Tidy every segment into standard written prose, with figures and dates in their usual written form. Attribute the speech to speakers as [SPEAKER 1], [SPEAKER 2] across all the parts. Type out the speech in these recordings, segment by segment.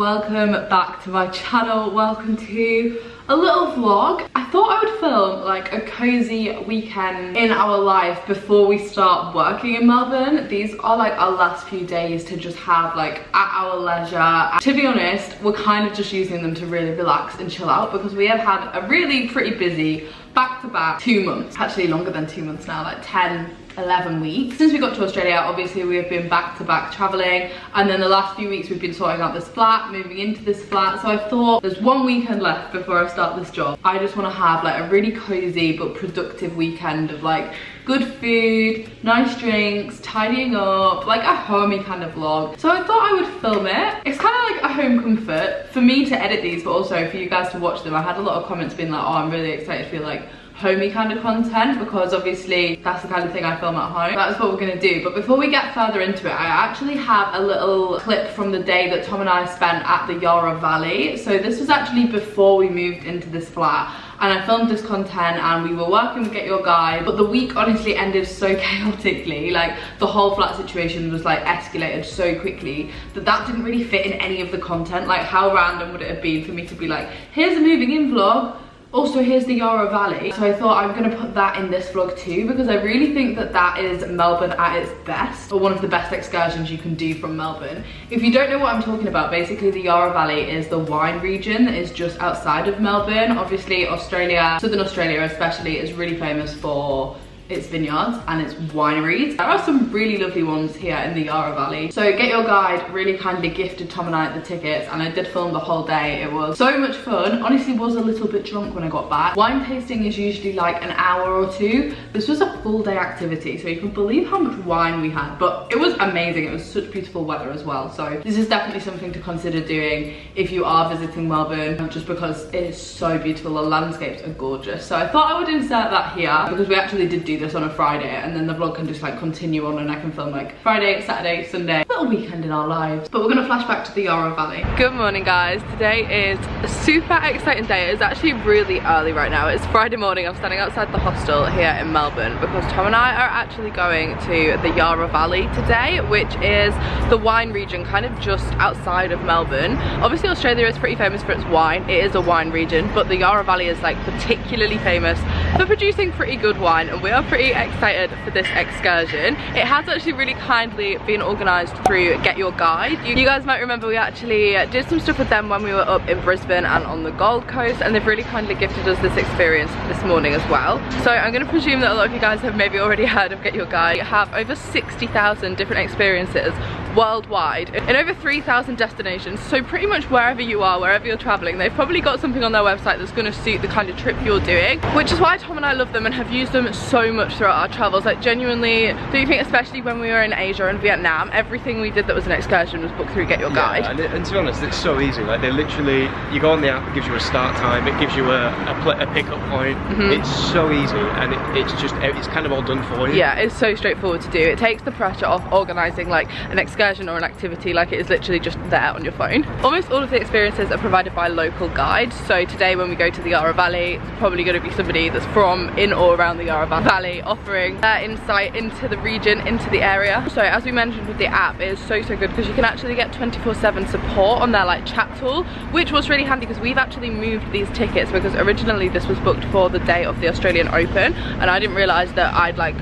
[SPEAKER 1] Welcome back to my channel. Welcome to a little vlog. I thought I would film like a cozy weekend in our life before we start working in Melbourne. These are like our last few days to just have like at our leisure. To be honest, we're kind of just using them to really relax and chill out because we have had a really pretty busy back-to-back 2 months, actually longer than 2 months now, like 10-11 weeks. Since we got to Australia, obviously we have been back-to-back traveling, and then the last few weeks we've been sorting out this flat, moving into this flat. So I thought there's 1 weekend left before I start this job. I just want to have like a really cozy but productive weekend of like good food, nice drinks, tidying up, like a homey kind of vlog. So I thought I would film it. It's kind of like a home comfort for me to edit these, but also for you guys to watch them. I had a lot of comments being like, oh, I'm really excited to feel like homey kind of content, because obviously that's the kind of thing I film at home. That's what we're gonna do. But before we get further into it, I actually have a little clip from the day that Tom and I spent at the Yarra Valley. So this was actually before we moved into this flat, and I filmed this content and we were working with Get Your Guide, but the week honestly ended so chaotically. Like the whole flat situation was like escalated so quickly that didn't really fit in any of the content. Like how random would it have been for me to be like, here's a moving in vlog, also here's the Yarra Valley. So I thought I'm gonna put that in this vlog too, because I really think that that is Melbourne at its best, or one of the best excursions you can do from Melbourne. If you don't know what I'm talking about, basically the Yarra Valley is the wine region that is just outside of Melbourne. Obviously Australia, Southern Australia especially, is really famous for its vineyards and its wineries. There are some really lovely ones here in the Yarra Valley. So Get Your Guide really kindly gifted Tom and I the tickets, and I did film the whole day. It was so much fun. Honestly, was a little bit drunk when I got back. Wine tasting is usually like an hour or two. This was a full day activity, so you can believe how much wine we had, but it was amazing. It was such beautiful weather as well. So this is definitely something to consider doing if you are visiting Melbourne, just because it is so beautiful. The landscapes are gorgeous. So I thought I would insert that here because we actually did do this on a Friday, and then the vlog can just like continue on and I can film like Friday, Saturday, Sunday, little weekend in our lives. But we're gonna flash back to the Yarra Valley. Good morning guys, today is a super exciting day. It's actually really early right now. It's Friday morning. I'm standing outside the hostel here in Melbourne because Tom and I are actually going to the Yarra Valley today, which is the wine region kind of just outside of Melbourne. Obviously Australia is pretty famous for its wine. It is a wine region, but the Yarra Valley is like particularly famous for producing pretty good wine, and we are pretty excited for this excursion. It has actually really kindly been organised through Get Your Guide. You guys might remember we actually did some stuff with them when we were up in Brisbane and on the Gold Coast, and they've really kindly gifted us this experience this morning as well. So I'm going to presume that a lot of you guys have maybe already heard of Get Your Guide. You have over 60,000 different experiences worldwide in over 3,000 destinations. So pretty much wherever you are, wherever you're traveling, they've probably got something on their website that's going to suit the kind of trip you're doing, which is why Tom and I love them and have used them so much throughout our travels. Like genuinely, do you think, especially when we were in Asia and Vietnam, everything we did that was an excursion was booked through Get Your Guide.
[SPEAKER 2] And to be honest, it's so easy. Like they literally, you go on the app, it gives you a start time, it gives you a pickup point. It's so easy, and it's kind of all done for you. Yeah,
[SPEAKER 1] it's so straightforward to do. It takes the pressure off organising like an excursion or an activity. Like it is literally just there on your phone. Almost all of the experiences are provided by local guides. So today when we go to the Yarra Valley, it's probably going to be somebody that's from in or around the Yarra Valley offering their insight into the region, into the area. So as we mentioned with the app, it is so good because you can actually get 24/7 support on their like chat tool, which was really handy because we've actually moved these tickets because originally this was booked for the day of the Australian Open, and I didn't realise that I'd like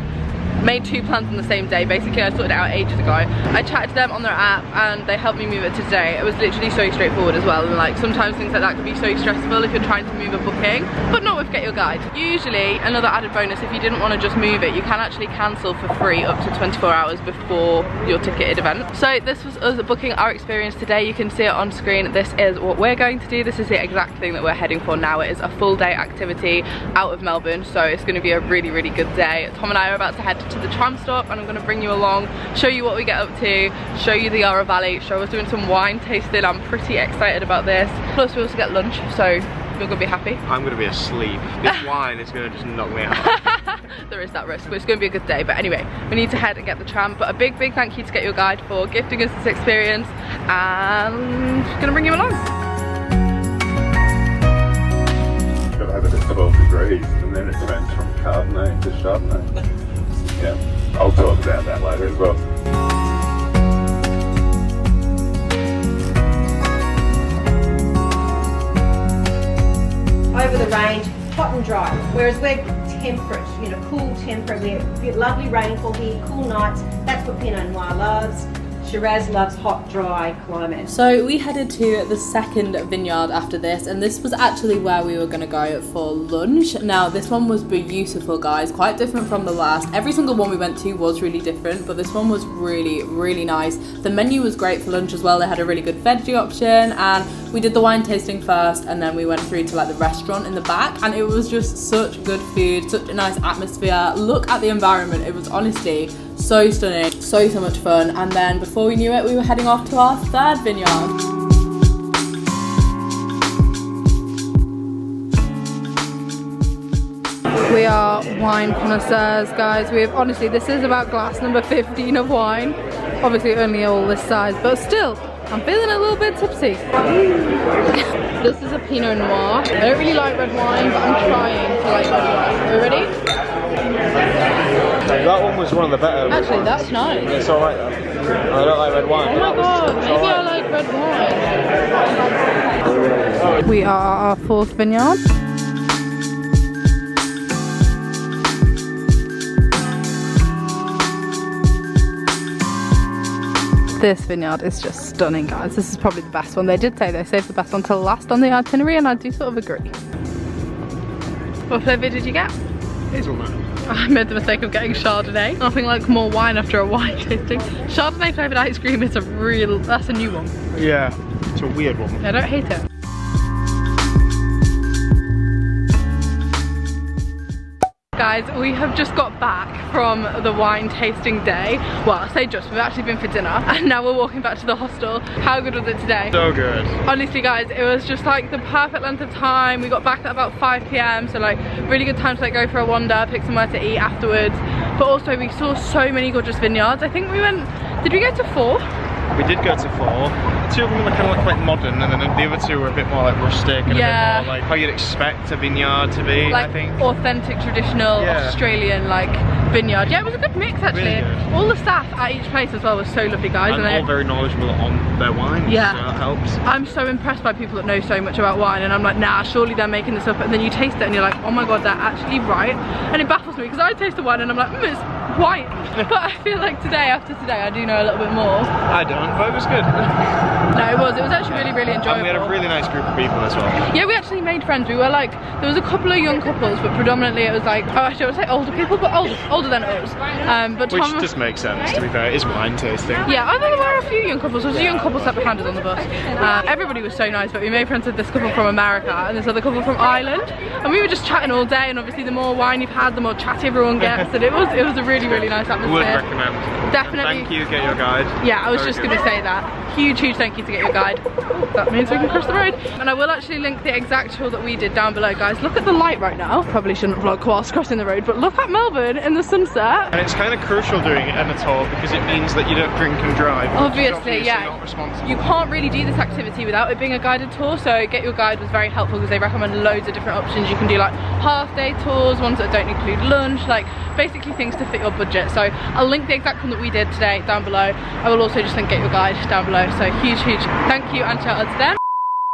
[SPEAKER 1] made 2 plans on the same day. Basically I sorted it out ages ago. I chatted to them on their app and they helped me move it to today. It was literally so straightforward as well, and like sometimes things like that can be so stressful if you're trying to move a booking, but not with Get Your Guide. Usually another added bonus, if you didn't want to just move it, you can actually cancel for free up to 24 hours before your ticketed event. So this was us booking our experience today. You can see it on screen. This is what we're going to do. This is the exact thing that we're heading for now. It is a full day activity out of Melbourne, so it's going to be a really good day. Tom and I are about to head to the tram stop, and I'm going to bring you along, show you what we get up to, show you the Yarra Valley, show us doing some wine tasting. I'm pretty excited about this. Plus we also get lunch, so you're going to be happy. I'm
[SPEAKER 2] going to be asleep. This wine is going to just knock me out.
[SPEAKER 1] There is that risk, but it's going to be a good day. But anyway, we need to head and get the tram. But a big thank you to Get Your Guide for gifting us this experience, and just going to bring you along.
[SPEAKER 3] Gotta have it at 12 degrees, and then it turns from Cabernet to Chardonnay. Yeah, I'll talk about that later as well.
[SPEAKER 4] over the range, hot and dry. Whereas we're temperate, you know, cool temperate. We get lovely rainfall here, cool nights. That's what Pinot Noir loves. Shiraz loves hot, dry climate.
[SPEAKER 1] So we headed to the second vineyard after this, and this was actually where we were going to go for lunch. Now this one was beautiful, guys, quite different from the last. Every single one we went to was really different, but this one was really, really nice. The menu was great for lunch as well. They had a really good veggie option, and we did the wine tasting first, and then we went through to like the restaurant in the back, and it was just such good food, such a nice atmosphere. Look at the environment. It was honestly so stunning, so much fun. And then before we knew it, we were heading off to our third vineyard. We are wine connoisseurs, guys. We have, honestly, this is about glass number 15 of wine. Obviously only all this size, but still, I'm feeling a little bit tipsy. This is a Pinot Noir. I don't really like red wine, but I'm trying to like red wine. Are we ready?
[SPEAKER 2] That one was one of the better.
[SPEAKER 1] Actually, that's nice.
[SPEAKER 2] It's alright though. I don't like red wine.
[SPEAKER 1] Oh my god, maybe I like red wine. We are at our fourth vineyard. This vineyard is just stunning, guys. This is probably the best one. They did say they saved the best one till last on the itinerary, and I do sort of agree. What flavour did you get?
[SPEAKER 2] Hazelnut.
[SPEAKER 1] I made the mistake of getting Chardonnay. Nothing like more wine after a wine tasting. Chardonnay flavoured ice cream is that's a new one.
[SPEAKER 2] Yeah, it's a weird one.
[SPEAKER 1] I don't hate it. Guys, we have just got back from the wine tasting day. Well, I say just, we've actually been for dinner, and now we're walking back to the hostel. How good was it today?
[SPEAKER 2] So good.
[SPEAKER 1] Honestly, guys, it was just like the perfect length of time. We got back at about 5 p.m, so like really good time to like go for a wander, pick somewhere to eat afterwards. But also we saw so many gorgeous vineyards. I think we went, did we go to 4?
[SPEAKER 2] We did go to 4. 2 of them were kind of like quite modern, and then the other 2 were a bit more like rustic and a bit more like how you'd expect a vineyard to be,
[SPEAKER 1] like,
[SPEAKER 2] I think.
[SPEAKER 1] Authentic, traditional, Australian like vineyard. Yeah, it was a good mix actually.
[SPEAKER 2] Really
[SPEAKER 1] all the staff at each place as well was so lovely, guys.
[SPEAKER 2] And all very knowledgeable on their wine,
[SPEAKER 1] yeah,
[SPEAKER 2] so that helps.
[SPEAKER 1] I'm so impressed by people that know so much about wine, and I'm like, nah, surely they're making this up, and then you taste it and you're like, oh my god, they're actually right. And it baffles me because I taste the wine and I'm like, it's white. But I feel like today, after today, I do know a little bit more.
[SPEAKER 2] I don't, but it was good.
[SPEAKER 1] No, it was actually really, really enjoyable.
[SPEAKER 2] And we had a really nice group of people as well.
[SPEAKER 1] Yeah, we actually made friends. We were like, there was a couple of young couples, but predominantly it was like, oh, I don't want to say older people, but older than us. But
[SPEAKER 2] which
[SPEAKER 1] Tom,
[SPEAKER 2] just makes sense, to be fair. It is wine tasting.
[SPEAKER 1] yeah, I thought there were a few young couples. There was a young couple sat behind us on the bus. Everybody was so nice, but we made friends with this couple from America and this other couple from Ireland, and we were just chatting all day. And obviously, the more wine you've had, the more chatty everyone gets. And it was a really, really nice atmosphere.
[SPEAKER 2] Would recommend.
[SPEAKER 1] Definitely.
[SPEAKER 2] Thank you, Get Your Guide.
[SPEAKER 1] Yeah, I was just going to say that. Huge thank you to Get Your Guide. That means we can cross the road. And I will actually link the exact tour that we did down below, guys. Look at the light right now. Probably shouldn't vlog whilst crossing the road, but look at Melbourne in the sunset.
[SPEAKER 2] And it's kind of crucial doing it in a tour because it means that you don't drink and drive.
[SPEAKER 1] Obviously, yeah.
[SPEAKER 2] Not responsible.
[SPEAKER 1] You can't really do this activity without it being a guided tour, so Get Your Guide was very helpful because they recommend loads of different options. You can do like half-day tours, ones that don't include lunch, like basically things to fit your budget. So I'll link the exact one that we did today down below. I will also just link Get Your Guide down below. So huge thank you and shout out to them.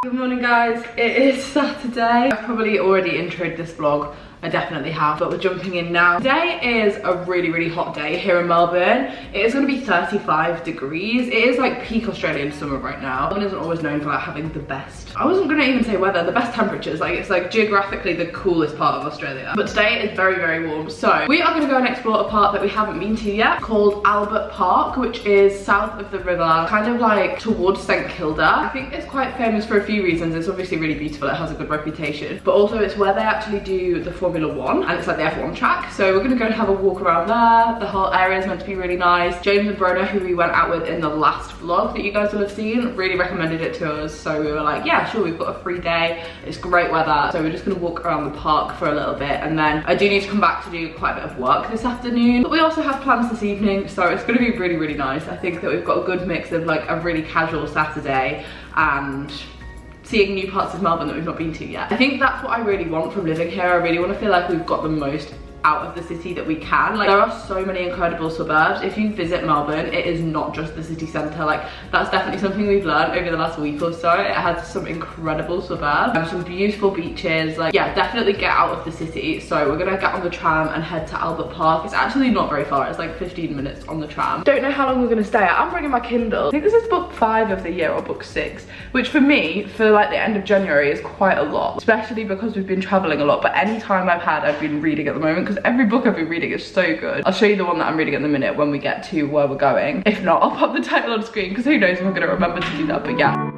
[SPEAKER 1] Good morning, guys. It is Saturday. I've probably already introed this vlog. I definitely have, but we're jumping in now. Today is a really, really hot day here in Melbourne. It is going to be 35 degrees. It is like peak Australian summer right now. Melbourne isn't always known for like having the best, I wasn't going to even say weather, the best temperatures. Like, it's like geographically the coolest part of Australia. But today is very, very warm. So we are going to go and explore a park that we haven't been to yet called Albert Park, which is south of the river, kind of like towards St Kilda. I think it's quite famous for a few reasons. It's obviously really beautiful. It has a good reputation, but also it's where they actually do the Formula 1, and it's like the F1 track. So we're gonna go and have a walk around there. The whole area is meant to be really nice. James and Brona, who we went out with in the last vlog that you guys will have seen, really recommended it to us. So we were like, yeah, sure, we've got a free day. It's great weather. So we're just gonna walk around the park for a little bit. And then I do need to come back to do quite a bit of work this afternoon. But we also have plans this evening. So it's gonna be really, really nice. I think that we've got a good mix of like a really casual Saturday and seeing new parts of Melbourne that we've not been to yet. I think that's what I really want from living here. I really want to feel like we've got the most out of the city that we can. Like, there are so many incredible suburbs. If you visit Melbourne, it is not just the city centre. Like, that's definitely something we've learned over the last week or so. It has some incredible suburbs, some beautiful beaches. Like, yeah, definitely get out of the city. So we're gonna get on the tram and head to Albert Park. It's actually not very far. It's like 15 minutes on the tram. Don't know how long we're gonna stay. I'm bringing my Kindle. I think this is book 5 of the year, or book 6, which for me, for like the end of January, is quite a lot, especially because we've been traveling a lot. But any time I've been reading at the moment, because every book I've been reading is so good. I'll show you the one that I'm reading at the minute when we get to where we're going. If not, I'll pop the title on screen, because who knows if I'm gonna remember to do that. But yeah.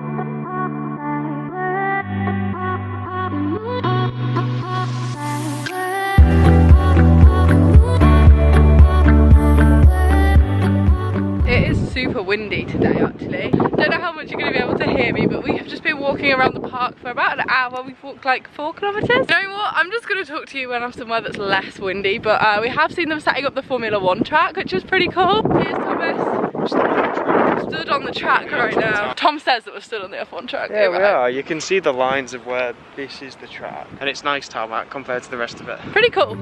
[SPEAKER 1] Super windy today, actually. Don't know how much you're going to be able to hear me, but we have just been walking around the park for about an hour. We've walked like 4 kilometres. You know what? I'm just going to talk to you when I'm somewhere that's less windy, but we have seen them setting up the Formula 1 track, which is pretty cool. Here's Thomas. Stood on the track right now. Tom says that we're stood on the F1 track.
[SPEAKER 2] Yeah, we are. You can see the lines of where this is the track, and it's nice tarmac compared to the rest of it.
[SPEAKER 1] Pretty cool.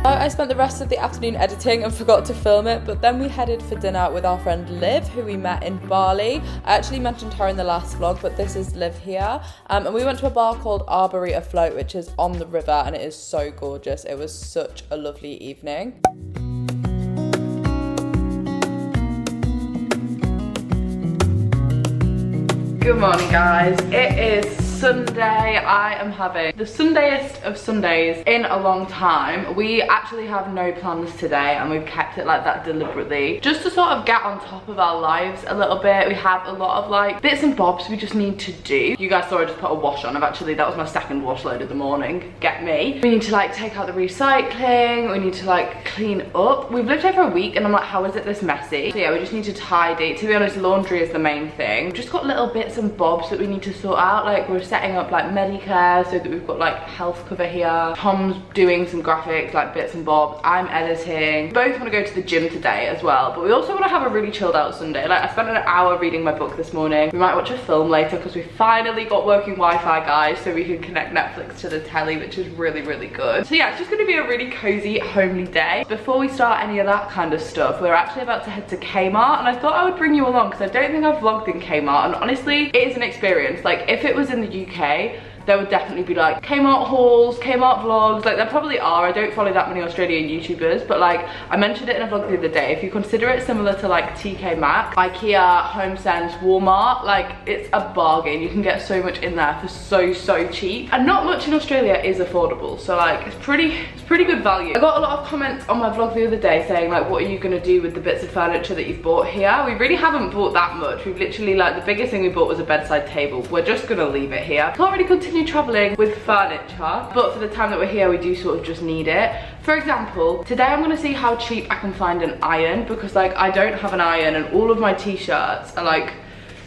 [SPEAKER 1] I spent the rest of the afternoon editing and forgot to film it, but then we headed for dinner with our friend Liv, who we met in Bali. I actually mentioned her in the last vlog, but this is Liv here. And we went to a bar called Arbory Afloat, which is on the river, and it is so gorgeous. It was such a lovely evening. Good morning, guys. It is Sunday. I am having the Sundayest of Sundays in a long time. We actually have no plans today, and we've kept it like that deliberately, just to sort of get on top of our lives a little bit. We have a lot of like bits and bobs we just need to do. You guys saw I just put a wash on. That was my second wash load of the morning. Get me. We need to like take out the recycling. We need to like clean up. We've lived here for a week, and I'm like, how is it this messy? So yeah, we just need to tidy. To be honest, laundry is the main thing. We've just got little bits and bobs that we need to sort out. Like, we're setting up like Medicare so that we've got like health cover here. Tom's doing some graphics, like bits and bobs. I'm editing. We both want to go to the gym today as well, but we also want to have a really chilled out Sunday. Like, I spent an hour reading my book this morning. We might watch a film later because we finally got working Wi-Fi, guys, so we can connect Netflix to the telly, which is really, really good. So yeah, it's just going to be a really cozy, homely day. Before we start any of that kind of stuff, we're actually about to head to Kmart, and I thought I would bring you along because I don't think I've vlogged in Kmart, and honestly, it is an experience. Like, if it was in the UK, there would definitely be like Kmart hauls, Kmart vlogs. Like, there probably are. I don't follow that many Australian YouTubers, but like, I mentioned it in a vlog the other day. If you consider it similar to like TK Maxx, IKEA, HomeSense, Walmart, like, it's a bargain. You can get so much in there for so cheap, and not much in Australia is affordable. So like, it's pretty good value. I got a lot of comments on my vlog the other day saying like, what are you gonna do with the bits of furniture that you've bought here? We really haven't bought that much. We've literally, like, the biggest thing we bought was a bedside table. We're just gonna leave it here. Can't really continue traveling with furniture, but for the time that we're here, we do sort of just need it. For example, today I'm gonna see how cheap I can find an iron, because like, I don't have an iron, and all of my t-shirts are like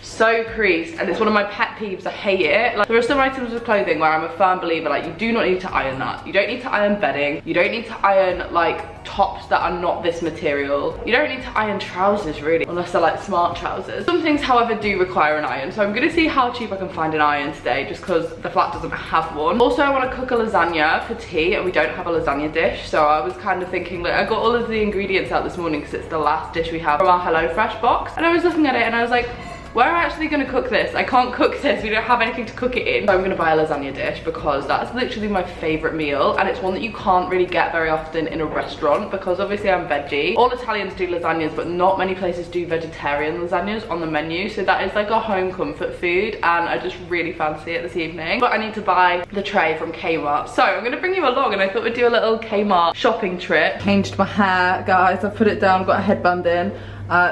[SPEAKER 1] so creased, and it's one of my pet peeves. I hate it. Like, there are some items of clothing where I'm a firm believer, like, you do not need to iron that. You don't need to iron bedding. You don't need to iron like tops that are not this material. You don't need to iron trousers, really, unless they're like smart trousers. Some things, however, do require an iron, so I'm gonna see how cheap I can find an iron today, just because the flat doesn't have one. Also, I want to cook a lasagna for tea, and we don't have a lasagna dish, so I was kind of thinking, like, I got all of the ingredients out this morning because it's the last dish we have from our HelloFresh box, and I was looking at it and I was like, we're actually gonna cook this. I can't cook this, we don't have anything to cook it in. So I'm gonna buy a lasagna dish, because that's literally my favorite meal, and it's one that you can't really get very often in a restaurant, because obviously I'm veggie. All Italians do lasagnas, but not many places do vegetarian lasagnas on the menu, so that is like a home comfort food, and I just really fancy it this evening. But I need to buy the tray from Kmart, so I'm gonna bring you along, and I thought we'd do a little Kmart shopping trip. Changed my hair, guys. I've put it down, got a headband in.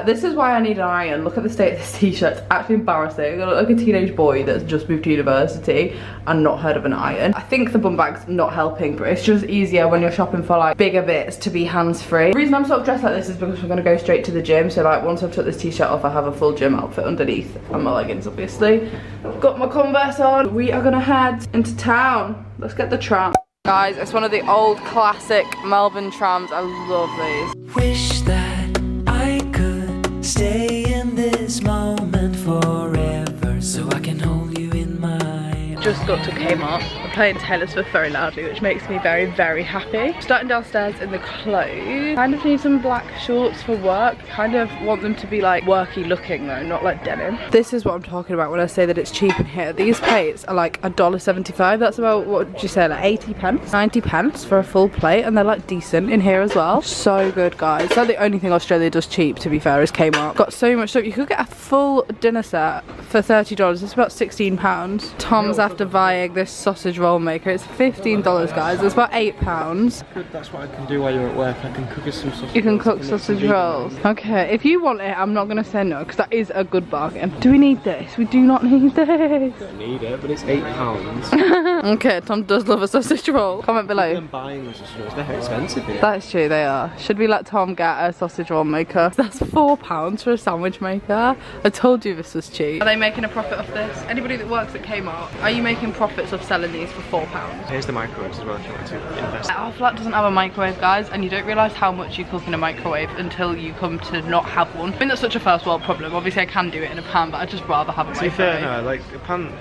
[SPEAKER 1] This is why I need an iron. Look at the state of this t-shirt. It's actually embarrassing. I look like a teenage boy that's just moved to university and not heard of an iron. I think the bum bag's not helping, but it's just easier when you're shopping for like bigger bits to be hands-free. The reason I'm sort of dressed like this is because we're gonna go straight to the gym. So like, once I've took this t-shirt off, I have a full gym outfit underneath, and my leggings, obviously. I've got my Converse on. We are gonna head into town. Let's get the tram. Guys, it's one of the old classic Melbourne trams. I love these.
[SPEAKER 5] Wish that I could stay in this moment forever, so I can hold you in my
[SPEAKER 1] just just got to Kmart. I'm playing Taylor Swift very loudly, which makes me very, very happy. Starting downstairs in the clothes. Kind of need some black shorts for work. Kind of want them to be like worky looking though, not like denim. This is what I'm talking about when I say that it's cheap in here. These plates are like $1.75. That's about, what did you say, like 80 pence? 90 pence for a full plate, and they're like decent in here as well. So good, guys. That's the only thing Australia does cheap, to be fair, is Kmart. Got so much stuff. You could get a full dinner set for $30. It's about £16. Tom's after buying this sausage roll maker. It's $15, guys. It's about £8.
[SPEAKER 2] That's what I can do while you're at work. I can cook us some sausage rolls.
[SPEAKER 1] You can cook sausage rolls. Okay, if you want it, I'm not going to say no, because that is a good bargain. Do we need this? We do not need this.
[SPEAKER 2] Don't need it, but it's £8.
[SPEAKER 1] Okay, Tom does love a sausage roll. Comment below.
[SPEAKER 2] I'm buying the sausage rolls. They're expensive here.
[SPEAKER 1] That's true, they are. Should we let Tom get a sausage roll maker? That's £4 for a sandwich maker. I told you this was cheap. Are they making a profit off this? Anybody that works at Kmart, are you making profits of selling these for £4?
[SPEAKER 2] Here's the microwaves as well if you want to invest.
[SPEAKER 1] Our flat doesn't have a microwave, guys, and you don't realise how much you cook in a microwave until you come to not have one. I mean, that's such a first world problem. Obviously I can do it in a pan, but I'd just rather have a microwave.
[SPEAKER 2] To be fair, no, like the pan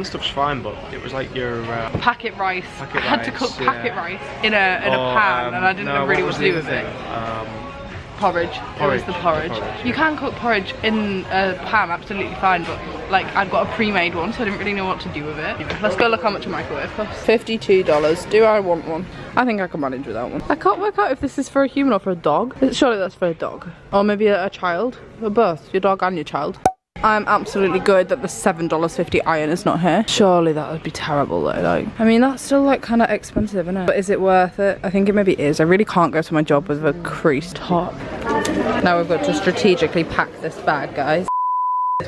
[SPEAKER 2] stuff's fine, but it was like your
[SPEAKER 1] packet rice. I had to cook packet rice in a pan, and I didn't know really what to do with it. Porridge. It was the porridge. You can cook porridge in a pan absolutely fine, but like I've got a pre-made one, so I didn't really know what to do with it. Anyway, let's go look how much a microwave costs. $52. Do I want one? I think I can manage without one. I can't work out if this is for a human or for a dog. Surely that's for a dog. Or maybe a child. Or both. Your dog and your child. I'm absolutely good that the $7.50 iron is not here. Surely that would be terrible though. Like, I mean, that's still like kind of expensive, isn't it? But is it worth it? I think it maybe is. I really can't go to my job with a creased top. Now we've got to strategically pack this bag, guys.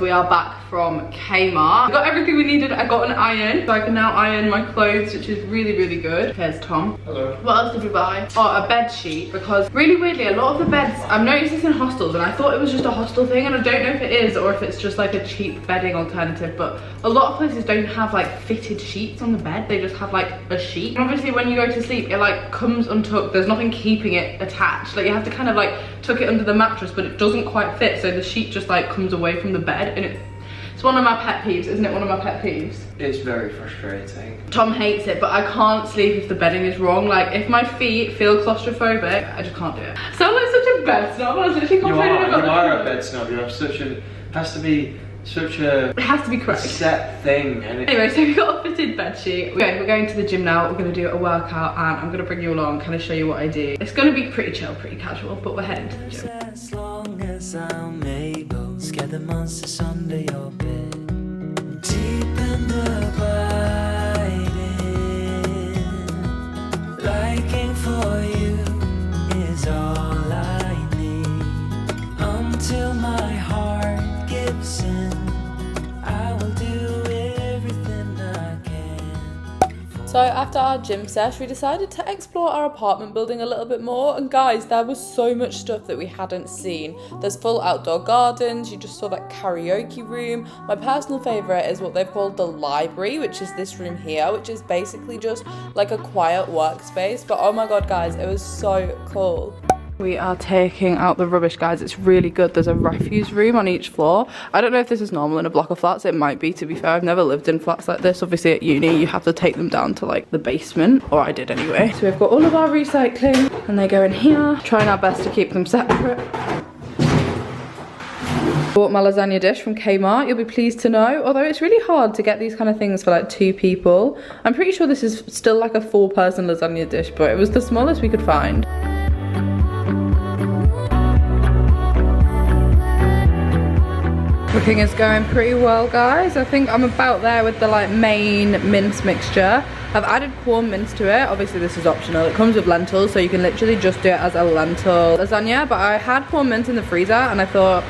[SPEAKER 1] We are back from Kmart. We got everything we needed. I got an iron, so I can now iron my clothes, which is really, really good. Here's Tom.
[SPEAKER 2] Hello.
[SPEAKER 1] What else did we buy? Oh, a bed sheet, because really weirdly, a lot of the beds, I've noticed this in hostels, and I thought it was just a hostel thing, and I don't know if it is, or if it's just like a cheap bedding alternative, but a lot of places don't have like fitted sheets on the bed. They just have like a sheet. And obviously when you go to sleep, it like comes untucked. There's nothing keeping it attached. Like you have to kind of like tuck it under the mattress, but it doesn't quite fit, so the sheet just like comes away from the bed, and it's one of my pet peeves, isn't it? One of my pet peeves.
[SPEAKER 2] It's very frustrating.
[SPEAKER 1] Tom hates it, but I can't sleep if the bedding is wrong. Like, if my feet feel claustrophobic, I just can't do it. I sound like such a bed snob. I was literally complaining about
[SPEAKER 2] You are a bed snob. You have such a... has to be such a...
[SPEAKER 1] It has to be correct.
[SPEAKER 2] set thing. And
[SPEAKER 1] Anyway, so we got a fitted bed sheet. Okay, we're going to the gym now. We're going to do a workout, and I'm going to bring you along, kind of show you what I do. It's going to be pretty chill, pretty casual, but we're heading to the gym.
[SPEAKER 5] As long as I'm able, scare the monsters under your bed. Deep in the biting, liking for you is all I need. Until my heart gives in, I will do everything I can.
[SPEAKER 1] So after our gym sesh, we decided to explore our apartment building a little bit more, and guys, there was so much stuff that we hadn't seen. There's full outdoor gardens, you just saw that karaoke room. My personal favourite is what they've called the library, which is this room here, which is basically just like a quiet workspace, but oh my god guys, it was so cool. We are taking out the rubbish, guys. It's really good. There's a refuse room on each floor. I don't know if this is normal in a block of flats. It might be, to be fair. I've never lived in flats like this. Obviously at uni, you have to take them down to like the basement, or I did anyway. So we've got all of our recycling and they go in here. Trying our best to keep them separate. Bought my lasagna dish from Kmart, you'll be pleased to know, although it's really hard to get these kind of things for like 2 people. I'm pretty sure this is still like a 4-person lasagna dish, but it was the smallest we could find. Cooking is going pretty well, guys. I think I'm about there with the like main mince mixture. I've added corn mince to it. Obviously this is optional. It comes with lentils, so you can literally just do it as a lentil lasagna, but I had corn mince in the freezer and I thought,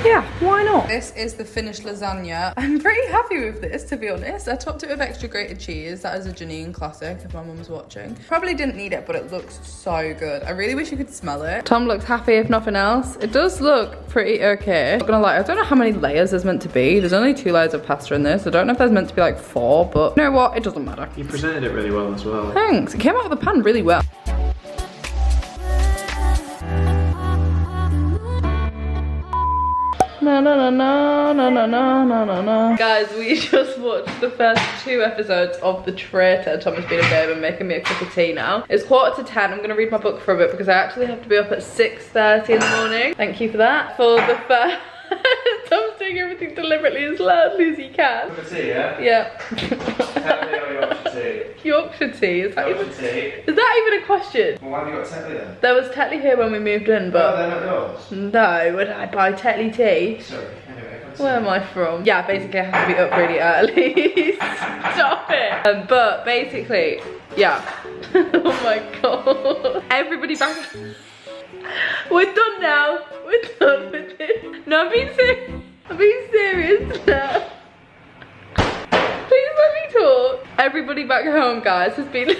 [SPEAKER 1] yeah, why not? This is the finished lasagna. I'm pretty happy with this, to be honest. I topped it with extra grated cheese. That is a Janine classic, if my mum's watching. Probably didn't need it, but it looks so good. I really wish you could smell it. Tom looks happy, if nothing else. It does look pretty okay. Not gonna lie, I don't know how many layers there's meant to be. There's only 2 layers of pasta in this. I don't know if there's meant to be like 4, but you know what? It doesn't matter.
[SPEAKER 2] You presented it really well as well.
[SPEAKER 1] Thanks. It came out of the pan really well. Na na na na na na na na na na. Guys, we just watched the first 2 episodes of The Traitor. Tom has been a babe and making me a cup of tea now. It's 9:45. I'm gonna read my book for a bit because I actually have to be up at 6:30 in the morning. Thank you for that. For the first Tom's doing everything deliberately as loudly as he can.
[SPEAKER 2] Cup of tea, yeah?
[SPEAKER 1] Yeah.
[SPEAKER 2] Tetley or Yorkshire tea?
[SPEAKER 1] Yorkshire tea, is that even a question?
[SPEAKER 2] Well, why have you got Tetley then?
[SPEAKER 1] There was Tetley here when we moved in, but
[SPEAKER 2] they're not yours?
[SPEAKER 1] no, would I buy Tetley tea?
[SPEAKER 2] Sorry, anyway.
[SPEAKER 1] Where am I from? Yeah, basically I have to be up really early. Stop it. But basically, yeah. Oh my god. Everybody back. We're done now. We're done with it. No, I'm being serious. I'm being serious now. Please let me talk. Everybody back home, guys, has been...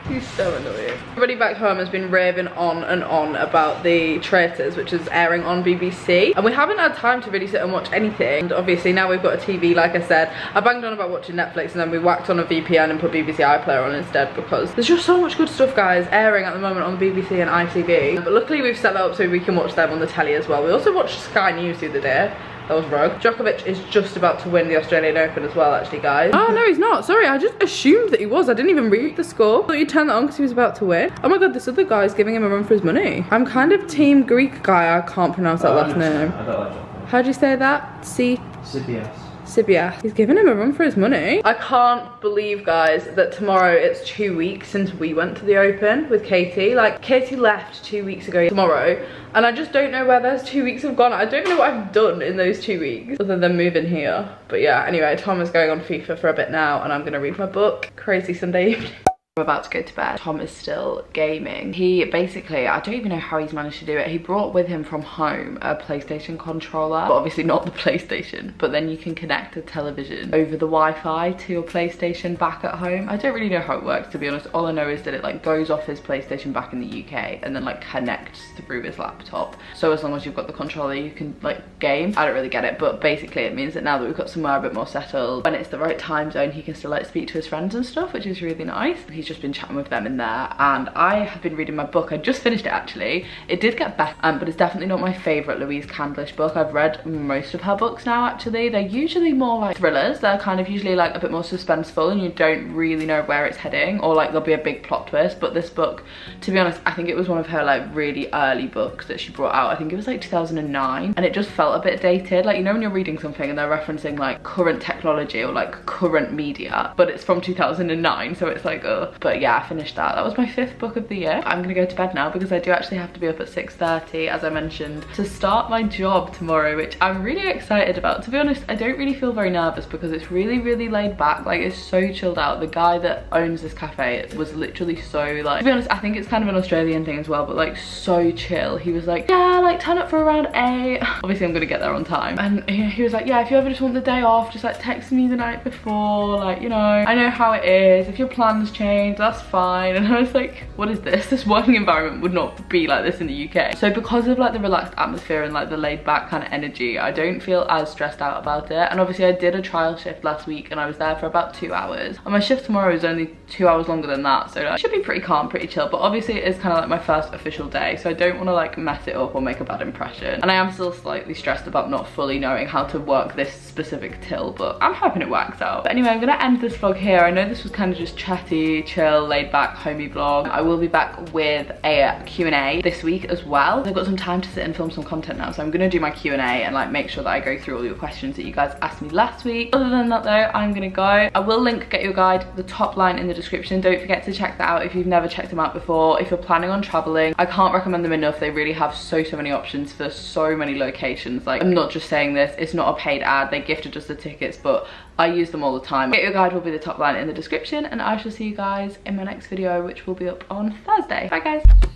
[SPEAKER 1] He's so annoying. Everybody back home has been raving on and on about The Traitors, which is airing on BBC. And we haven't had time to really sit and watch anything. And obviously now we've got a TV, like I said. I banged on about watching Netflix and then we whacked on a VPN and put BBC iPlayer on instead because there's just so much good stuff, guys, airing at the moment on BBC and ITV. But luckily we've set that up so we can watch them on the telly as well. We also watched Sky News the other day. That was rogue. Djokovic is just about to win the Australian Open as well, actually, guys. Oh, no, he's not. Sorry, I just assumed that he was. I didn't even read the score. I thought you'd turn that on because he was about to win. Oh my god, this other guy's giving him a run for his money. I'm kind of team Greek guy. I can't pronounce that last name.
[SPEAKER 2] I don't like Djokovic.
[SPEAKER 1] How do you say that?
[SPEAKER 2] Sibias.
[SPEAKER 1] Sibia. He's giving him a run for his money. I can't believe, guys, that tomorrow it's 2 weeks since we went to the Open with Katie. Like, Katie left 2 weeks ago tomorrow, and I just don't know where those 2 weeks have gone. I don't know what I've done in those 2 weeks other than moving here. But yeah, anyway, Tom is going on FIFA for a bit now, and I'm gonna read my book. Crazy Sunday evening. I'm about to go to bed. Tom is still gaming. He basically, I don't even know how he's managed to do it. He brought with him from home a PlayStation controller, but obviously not the PlayStation, but then you can connect a television over the Wi-Fi to your PlayStation back at home. I don't really know how it works, to be honest. All I know is that it like goes off his PlayStation back in the UK and then like connects through his laptop. So as long as you've got the controller, you can like game. I don't really get it, but basically it means that now that we've got somewhere a bit more settled, when it's the right time zone, he can still like speak to his friends and stuff, which is really nice. He's just been chatting with them in there, and I have been reading my book. I just finished it actually. It did get better, but it's definitely not my favourite Louise Candlish book. I've read most of her books now actually. They're usually more like thrillers. They're kind of usually like a bit more suspenseful and you don't really know where it's heading, or like there'll be a big plot twist. But this book, to be honest, I think it was one of her like really early books that she brought out. I think it was like 2009, and it just felt a bit dated. Like, you know when you're reading something and they're referencing like current technology or like current media, but it's from 2009, so it's like, ugh. But yeah, I finished that. That was my 5th book of the year. I'm gonna go to bed now because I do actually have to be up at 6:30, as I mentioned, to start my job tomorrow, which I'm really excited about. To be honest, I don't really feel very nervous because it's really, really laid back. Like, it's so chilled out. The guy that owns this cafe was literally so like, to be honest, I think it's kind of an Australian thing as well, but like so chill. He was like, yeah, like turn up for around 8. Obviously I'm gonna get there on time. And he was like, yeah, if you ever just want the day off, just like text me the night before, like, you know, I know how it is. If your plans change, that's fine. And I was like, what is this? This working environment would not be like this in the UK. So because of like the relaxed atmosphere and like the laid back kind of energy, I don't feel as stressed out about it. And obviously I did a trial shift last week and I was there for about 2 hours, and my shift tomorrow is only 2 hours longer than that, so like, it should be pretty calm, pretty chill. But obviously it is kind of like my first official day, so I don't want to like mess it up or make a bad impression. And I am still slightly stressed about not fully knowing how to work this specific till, but I'm hoping it works out. But anyway, I'm gonna end this vlog here. I know this was kind of just chatty, chill, laid back, homey vlog. I will be back with a Q&A this week as well. I've got some time to sit and film some content now, so I'm gonna do my Q&A and like make sure that I go through all your questions that you guys asked me last week. Other than that though, I'm gonna go. I will link Get Your Guide, the top line in the description. Don't forget to check that out if you've never checked them out before. If you're planning on traveling, I can't recommend them enough. They really have so many options for so many locations. Like, I'm not just saying this, it's not a paid ad. They gifted us the tickets, but I use them all the time. Get Your Guide will be the top line in the description, and I shall see you guys in my next video, which will be up on Thursday. Bye guys.